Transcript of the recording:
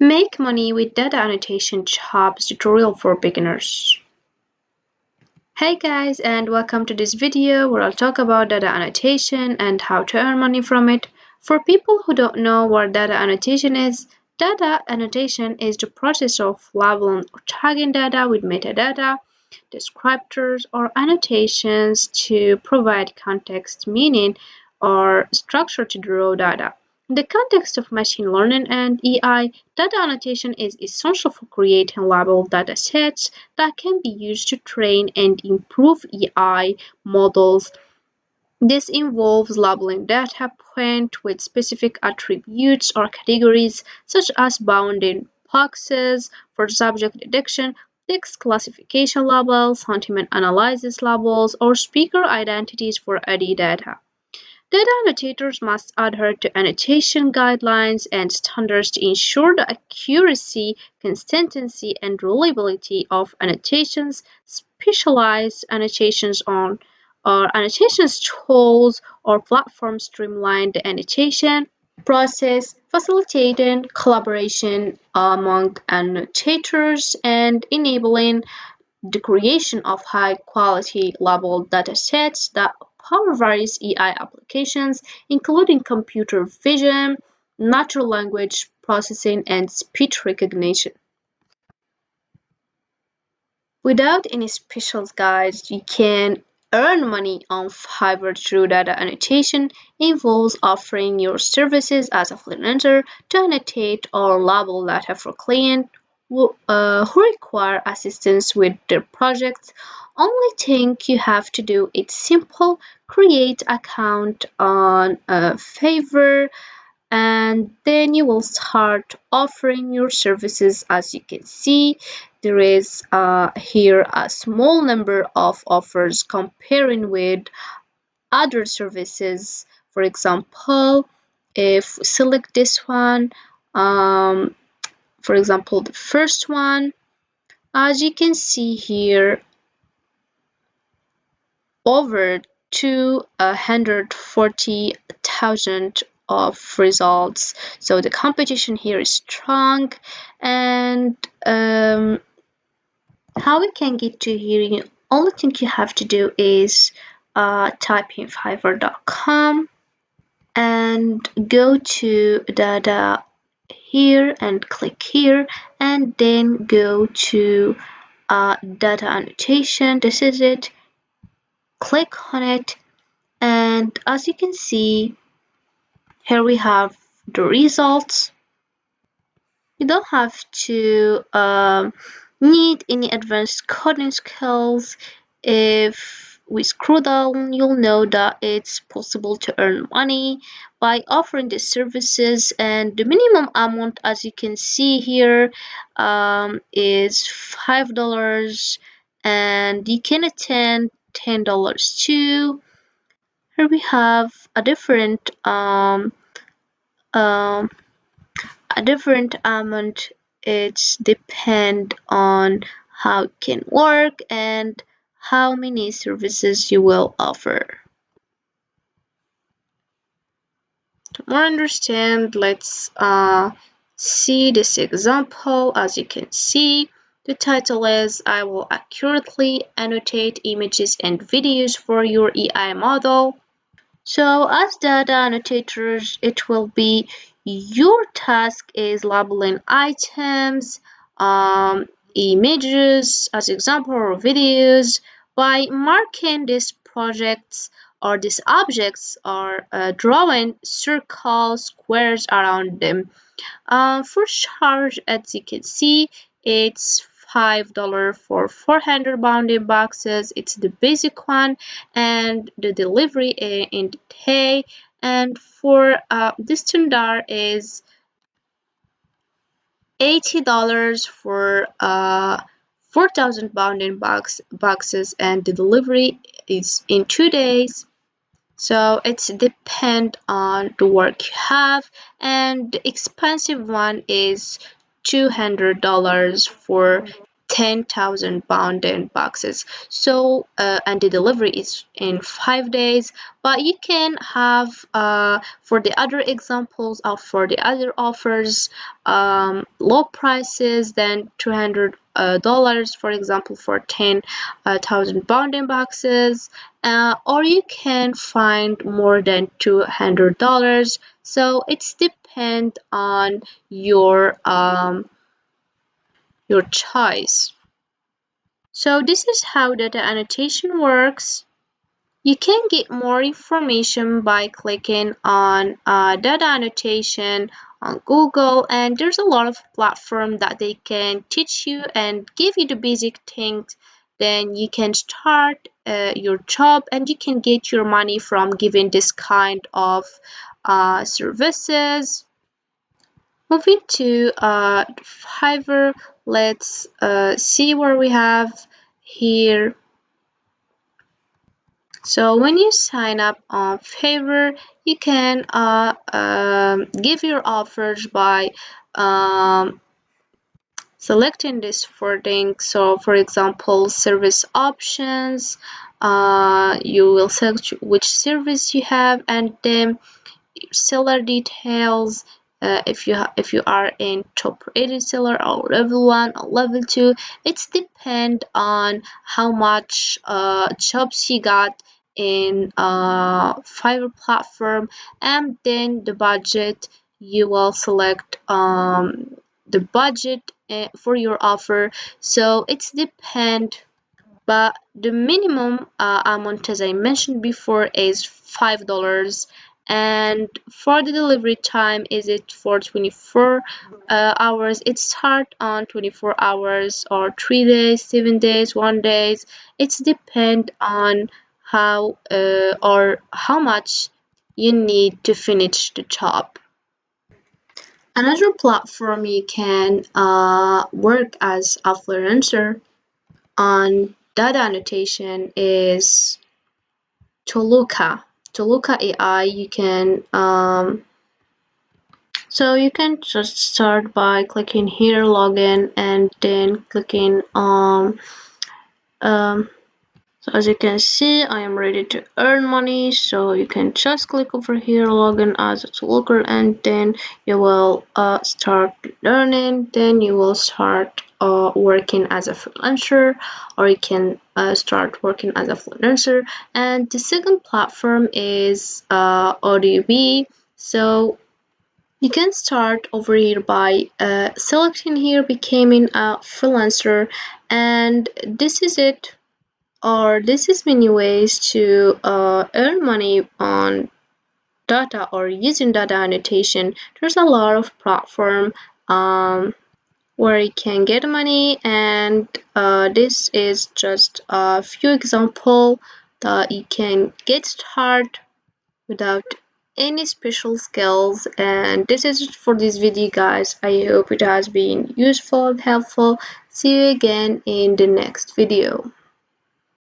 Make money with data annotation jobs tutorial for beginners. Hey guys, and welcome to this video where I'll talk about data annotation and how to earn money from it. For people who don't know what data annotation is the process of labeling or tagging data with metadata, descriptors, or annotations to provide context, meaning, or structure to the raw data. In the context of machine learning and AI, data annotation is essential for creating labeled data sets that can be used to train and improve AI models. This involves labeling data points with specific attributes or categories, such as bounding boxes for subject detection, text classification labels, sentiment analysis labels, or speaker identities for ID data. Data annotators must adhere to annotation guidelines and standards to ensure the accuracy, consistency, and reliability of annotations. Specialized annotations on or annotations tools or platforms streamline the annotation process, facilitating collaboration among annotators and enabling the creation of high-quality labeled datasets that power various AI applications, including computer vision, natural language processing, and speech recognition. Without any special guides, you can earn money on Fiverr through data annotation involves offering your services as a freelancer to annotate or label data for clients who require assistance with their projects. Only thing you have to do is simple: create account on Fiverr, and then you will start offering your services. As you can see, there is here a small number of offers comparing with other services. For example, if we select this one, um, for example the first one, as you can see here, over 240,000 of results. So the competition here is strong. And how we can get to here, only thing you have to do is type in fiverr.com and go to data here and click here, and then go to data annotation. This is it. Click on it, and as you can see, here we have the results. You don't have to need any advanced coding skills. If we scroll down, you'll know that it's possible to earn money by offering the services, and the minimum amount, as you can see here, is $5, and you can attend $10 too. Here we have um, a different amount. It's depend on how it can work and how many services you will offer. To more understand, let's see this example. As you can see, the title is "I will accurately annotate images and videos for your AI model." So as data annotators, it will be your task is labeling items, images as example, or videos by marking these projects or these objects, or drawing circles, squares around them. For charge, as you can see, it's $5 for 400 bounding boxes. It's the basic one, and the delivery in the day. And for the standard is $80 for 4,000 bounding boxes, and the delivery is in 2 days. So it's depend on the work you have, and the expensive one is $200 for 10,000 bounded boxes. So and the delivery is in 5 days. But you can have for the other examples or for the other offers, low prices than $200, for example, for 10,000 bounding boxes, or you can find more than $200. So it's depend on your choice. So this is how data annotation works. You can get more information by clicking on data annotation on Google, and there's a lot of platforms that they can teach you and give you the basic things. Then you can start your job and you can get your money from giving this kind of services. Moving to Fiverr, let's see where we have here. So when you sign up on Fiverr, you can give your offers by selecting this wording. So for example, service options, you will select which service you have, and then seller details. If you are in top rated seller or level 1 or level 2, it's depend on how much jobs you got in Fiverr platform, and then the budget. You will select the budget for your offer. So it's depend, but the minimum amount, as I mentioned before, is $5, and for the delivery time is it for 24 hours. It start on 24 hours or 3 days, 7 days, 1 days. It's depend on how or how much you need to finish the job. Another platform you can work as a freelancer on data annotation is Toluca. Toluca AI. So you can just start by clicking here, login, and then clicking um, so as you can see, I am ready to earn money. So you can just click over here, login as a looker, and then you will start learning. Then you will start working as a freelancer, or you can start working as a freelancer. And the second platform is ODB. So you can start over here by selecting here, becoming a freelancer, and this is it, or this is many ways to earn money on data or using data annotation. There's a lot of platform where you can get money, and this is just a few example that you can get started without any special skills. And this is it for this video, guys. I hope it has been useful and helpful. See you again in the next video.